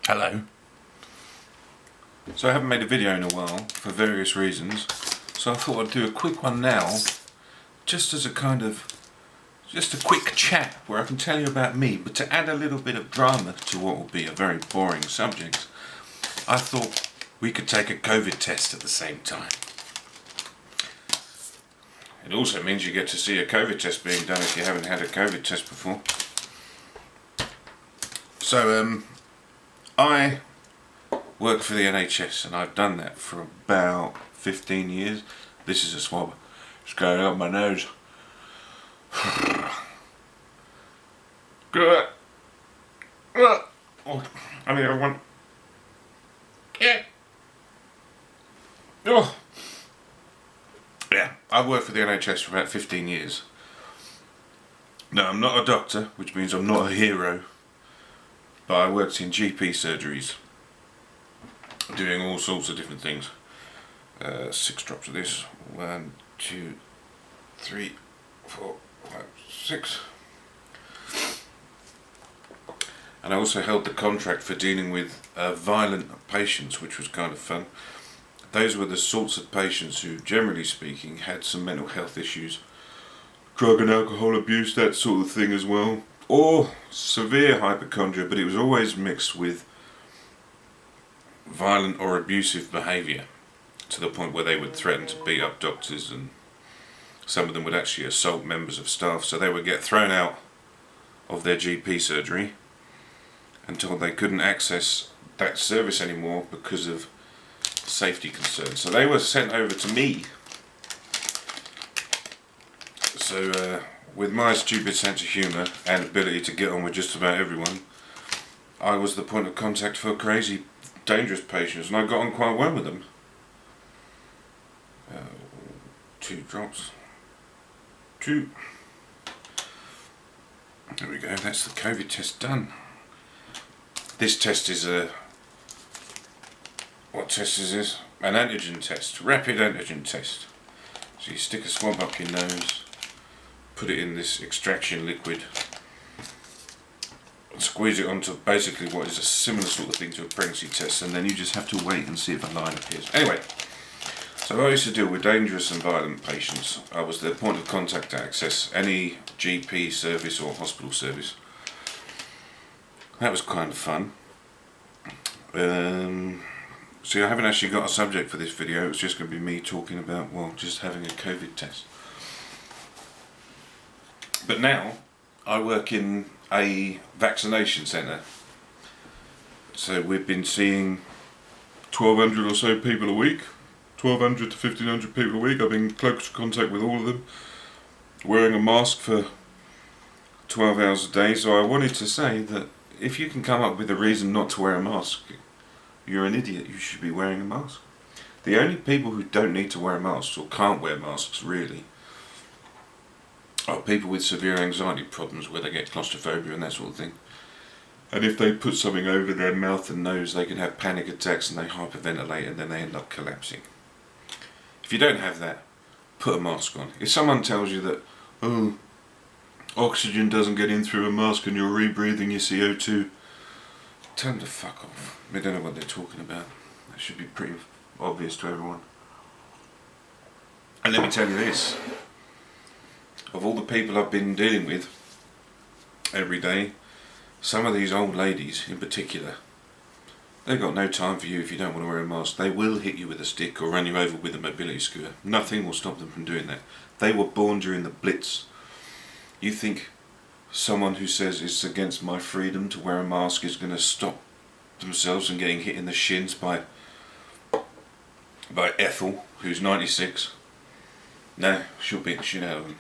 Hello. So I haven't made a video in a while for various reasons, so I thought I'd do a quick one now, just as a kind of, just a quick chat where I can tell you about me, but to add a little bit of drama to what will be a very boring subject, I thought we could take a COVID test at the same time. It also means you get to see a COVID test being done if you haven't had a COVID test before. So I work for the NHS and I've done that for about 15 years. This is a swab. It's going up my nose. Good. I mean, everyone. Yeah. Oh. Yeah, I've worked for the NHS for about 15 years. Now, I'm not a doctor, which means I'm not a hero, but I worked in GP surgeries, doing all sorts of different things. 6 drops of this. 1, 2, 3, 4, 5, 6. And I also held the contract for dealing with violent patients, which was kind of fun. Those were the sorts of patients who, generally speaking, had some mental health issues. Drug and alcohol abuse, that sort of thing as well. Or severe hypochondria, but it was always mixed with violent or abusive behaviour, to the point where they would threaten to beat up doctors, and some of them would actually assault members of staff, so they would get thrown out of their GP surgery until they couldn't access that service anymore because of safety concerns. So they were sent over to me. So with my stupid sense of humour and ability to get on with just about everyone, I was the point of contact for crazy, dangerous patients, and I got on quite well with them. 2 drops. 2. There we go, that's the COVID test done. This test is a... What test is this? An antigen test, rapid antigen test. So you stick a swab up your nose, put it in this extraction liquid, and squeeze it onto basically what is a similar sort of thing to a pregnancy test, and then you just have to wait and see if a line appears. Anyway, so I used to deal with dangerous and violent patients. I was their point of contact to access any GP service or hospital service. That was kind of fun. See, I haven't actually got a subject for this video. It's just going to be me talking about, well, just having a COVID test. But now I work in a vaccination centre. So we've been seeing 1,200 or so people a week. 1,200 to 1,500 people a week. I've been in close contact with all of them, wearing a mask for 12 hours a day. So I wanted to say that if you can come up with a reason not to wear a mask, you're an idiot. You should be wearing a mask. The only people who don't need to wear masks, or can't wear masks really, are people with severe anxiety problems where they get claustrophobia and that sort of thing. And if they put something over their mouth and nose, they can have panic attacks and they hyperventilate and then they end up collapsing. If you don't have that, put a mask on. If someone tells you that, oh, oxygen doesn't get in through a mask and you're rebreathing your CO2, tell them to fuck off. They don't know what they're talking about. That should be pretty obvious to everyone. And let me tell you this. Of all the people I've been dealing with every day, some of these old ladies in particular, they've got no time for you if you don't want to wear a mask. They will hit you with a stick or run you over with a mobility scooter. Nothing will stop them from doing that. They were born during the Blitz. You think someone who says it's against my freedom to wear a mask is going to stop themselves from getting hit in the shins by Ethel, who's 96? No, she'll beat the shit out of them.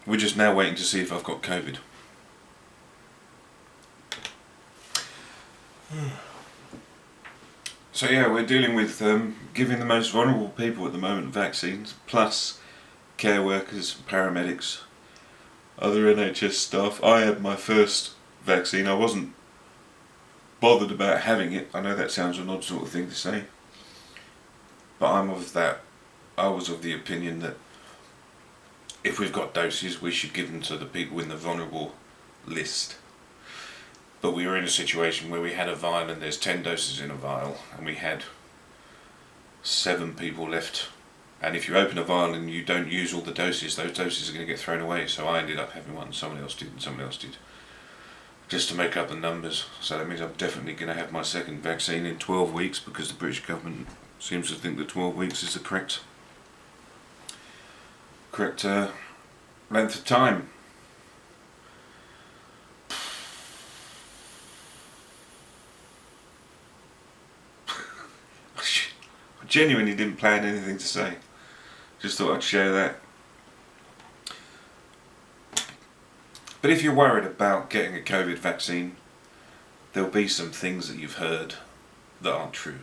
We're just now waiting to see if I've got COVID. So yeah, we're dealing with giving the most vulnerable people at the moment vaccines, plus care workers, paramedics, other NHS staff. I had my first vaccine. I wasn't bothered about having it. I know that sounds an odd sort of thing to say, but I was of the opinion that if we've got doses, we should give them to the people in the vulnerable list. But we were in a situation where we had a vial and there's 10 doses in a vial, and we had 7 people left. And if you open a vial and you don't use all the doses, those doses are going to get thrown away. So I ended up having one, someone else did, and someone else did, just to make up the numbers. So that means I'm definitely going to have my second vaccine in 12 weeks, because the British government seems to think that 12 weeks is the correct length of time. I genuinely didn't plan anything to say. Just thought I'd share that. But if you're worried about getting a COVID vaccine, there'll be some things that you've heard that aren't true.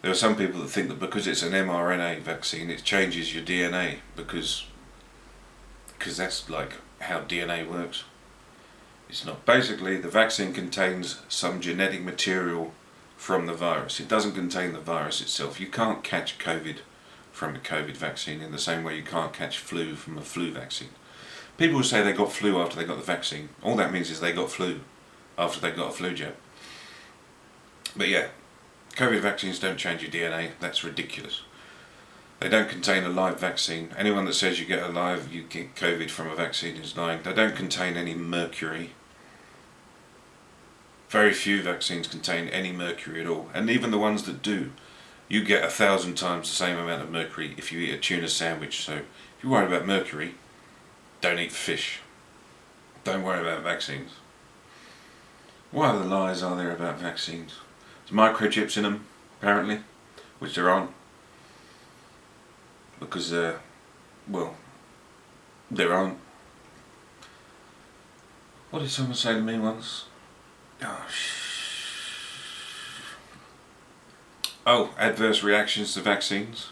There are some people that think that because it's an mRNA vaccine, it changes your DNA, because that's like how DNA works. It's not. Basically, the vaccine contains some genetic material from the virus. It doesn't contain the virus itself. You can't catch COVID from a COVID vaccine in the same way you can't catch flu from a flu vaccine. People who say they got flu after they got the vaccine, all that means is they got flu after they got a flu jab. But yeah, COVID vaccines don't change your DNA. That's ridiculous. They don't contain a live vaccine. Anyone that says you get COVID from a vaccine is lying. They don't contain any mercury. Very few vaccines contain any mercury at all, and even the ones that do, you get 1,000 times the same amount of mercury if you eat a tuna sandwich. So if you're worried about mercury, don't eat fish. Don't worry about vaccines. What other lies are there about vaccines? There's microchips in them, apparently, which there aren't. Because, well, there aren't. What did someone say to me once? Oh, adverse reactions to vaccines.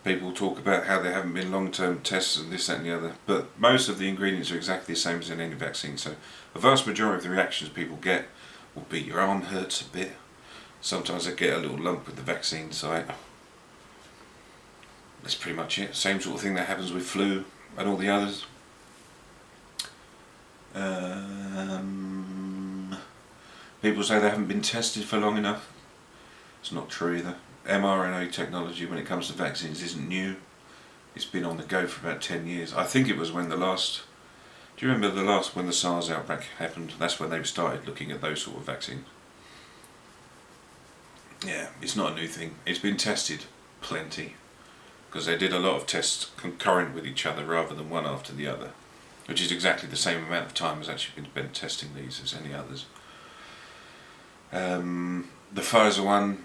People talk about how there haven't been long-term tests and this, that and the other, but most of the ingredients are exactly the same as in any vaccine. So a vast majority of the reactions people get will be your arm hurts a bit. Sometimes they get a little lump with the vaccine site. That's pretty much it. Same sort of thing that happens with flu and all the others. People say they haven't been tested for long enough. It's not true either. mRNA technology when it comes to vaccines isn't new. It's been on the go for about 10 years. I think it was when do you remember when the SARS outbreak happened? That's when they started looking at those sort of vaccines. Yeah, it's not a new thing. It's been tested plenty, because they did a lot of tests concurrent with each other rather than one after the other, which is exactly the same amount of time as actually been spent testing these as any others. The Pfizer one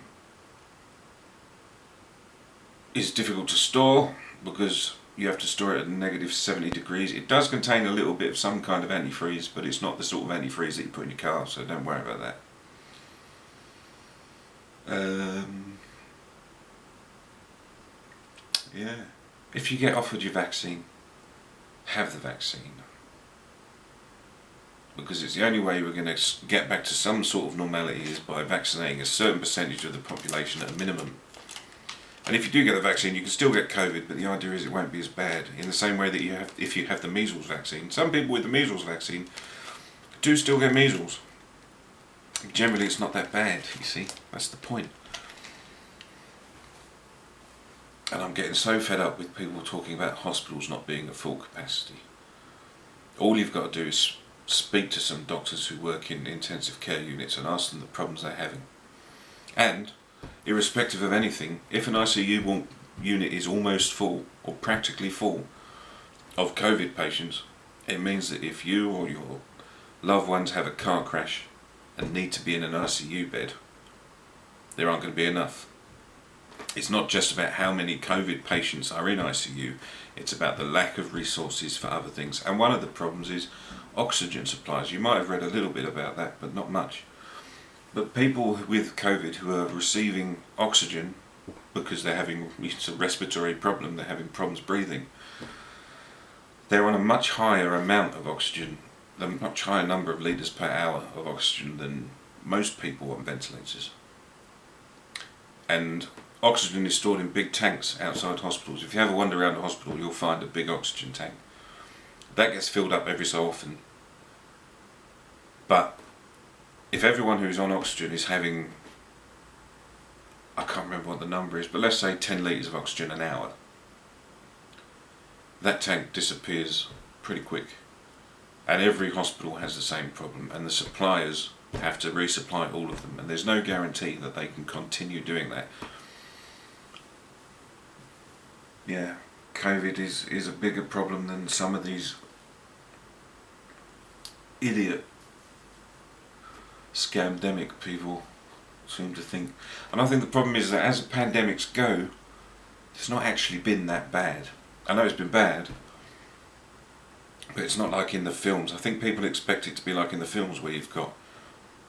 is difficult to store because you have to store it at -70 degrees. It does contain a little bit of some kind of antifreeze, but it's not the sort of antifreeze that you put in your car, so don't worry about that. Yeah, if you get offered your vaccine, have the vaccine, because it's the only way we're going to get back to some sort of normality is by vaccinating a certain percentage of the population at a minimum. And if you do get the vaccine, you can still get COVID, but the idea is it won't be as bad. In the same way that you have, if you have the measles vaccine, some people with the measles vaccine do still get measles. Generally, it's not that bad. You see, that's the point. And I'm getting so fed up with people talking about hospitals not being at full capacity. All you've got to do is speak to some doctors who work in intensive care units and ask them the problems they're having. And irrespective of anything, if an ICU unit is almost full or practically full of COVID patients, it means that if you or your loved ones have a car crash and need to be in an ICU bed, there aren't going to be enough. It's not just about how many COVID patients are in ICU, it's about the lack of resources for other things. And one of the problems is oxygen supplies. You might have read a little bit about that, but not much. But people with COVID who are receiving oxygen because they're having a respiratory problem, they're having problems breathing, they're on a much higher amount of oxygen, a much higher number of litres per hour of oxygen than most people on ventilators. And oxygen is stored in big tanks outside hospitals. If you ever wander around a hospital, you'll find a big oxygen tank. That gets filled up every so often. But if everyone who's on oxygen is having, I can't remember what the number is, but let's say 10 litres of oxygen an hour, that tank disappears pretty quick. And every hospital has the same problem, and the suppliers have to resupply all of them, and there's no guarantee that they can continue doing that. Yeah, COVID is a bigger problem than some of these idiot scamdemic people seem to think. And I think the problem is that as the pandemics go, it's not actually been that bad. I know it's been bad, but it's not like in the films. I think people expect it to be like in the films where you've got,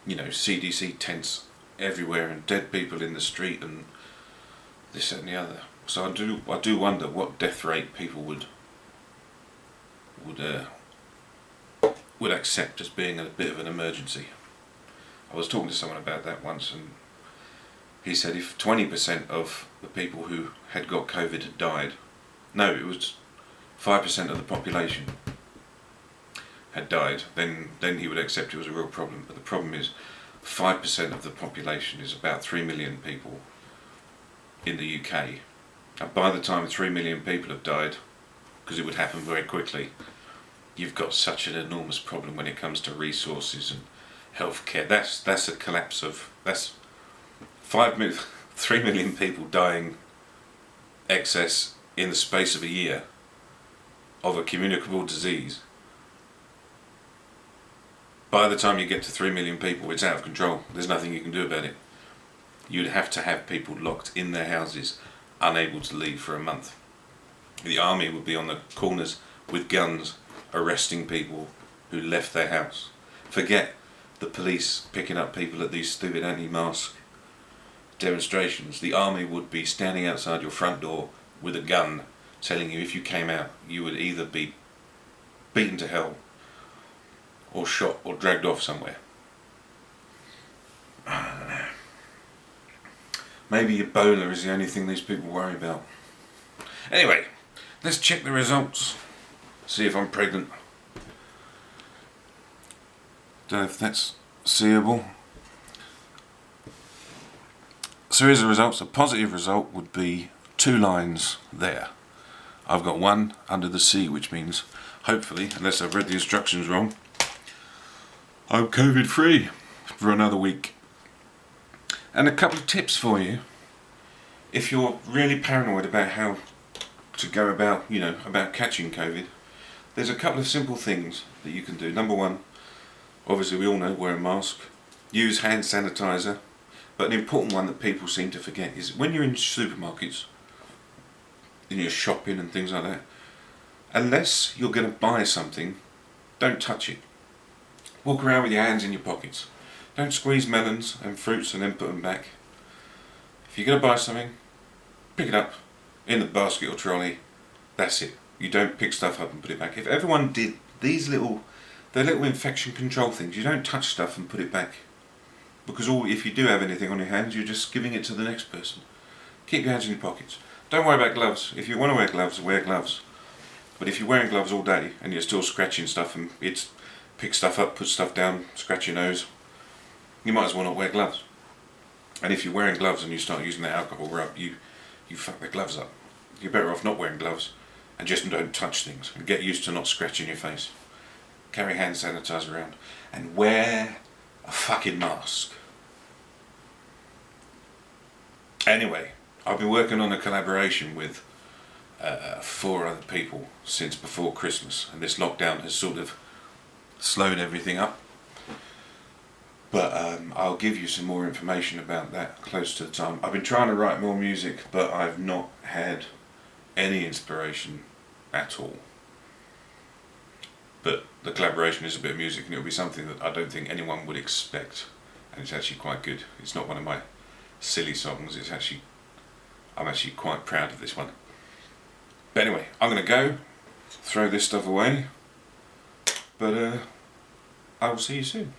you know, CDC tents everywhere and dead people in the street and this, that and the other. So I do wonder what death rate people would accept as being a bit of an emergency. I was talking to someone about that once, and he said if 20% of the people who had got COVID had died, no, it was 5% of the population had died, then he would accept it was a real problem. But the problem is 5% of the population is about 3 million people in the UK. And by the time 3 million people have died, because it would happen very quickly, you've got such an enormous problem when it comes to resources and healthcare. That's a collapse of, that's 3 million people dying excess in the space of a year of a communicable disease. By the time you get to 3 million people, it's out of control. There's nothing you can do about it. You'd have to have people locked in their houses, unable to leave for a month. The army would be on the corners with guns, arresting people who left their house. Forget the police picking up people at these stupid anti-mask demonstrations. The army would be standing outside your front door with a gun, telling you if you came out, you would either be beaten to hell or shot or dragged off somewhere. I don't know. Maybe Ebola is the only thing these people worry about. Anyway, let's check the results. See if I'm pregnant. Don't know if that's seeable. So here's the results. A positive result would be 2 lines there. I've got 1 under the C, which means, hopefully, unless I've read the instructions wrong, I'm COVID free for another week. And a couple of tips for you if you're really paranoid about how to go about, you know, about catching COVID. There's a couple of simple things that you can do. Number 1, obviously we all know, wear a mask. Use hand sanitizer. But an important one that people seem to forget is when you're in supermarkets, and you're shopping and things like that, unless you're going to buy something, don't touch it. Walk around with your hands in your pockets. Don't squeeze melons and fruits and then put them back. If you're going to buy something, pick it up in the basket or trolley. That's it. You don't pick stuff up and put it back. If everyone did these little infection control things, you don't touch stuff and put it back. Because if you do have anything on your hands, you're just giving it to the next person. Keep your hands in your pockets. Don't worry about gloves. If you want to wear gloves. But if you're wearing gloves all day and you're still scratching stuff and it's pick stuff up, put stuff down, scratch your nose, you might as well not wear gloves. And if you're wearing gloves and you start using that alcohol rub, you fuck the gloves up. You're better off not wearing gloves and just don't touch things and get used to not scratching your face. Carry hand sanitizer around and wear a fucking mask. Anyway, I've been working on a collaboration with 4 other people since before Christmas, and this lockdown has sort of slowed everything up. But I'll give you some more information about that close to the time. I've been trying to write more music, but I've not had any inspiration at all. But the collaboration is a bit of music, and it'll be something that I don't think anyone would expect, and it's actually quite good. It's not one of my silly songs. I'm actually quite proud of this one. But anyway, I'm going to go throw this stuff away, but I will see you soon.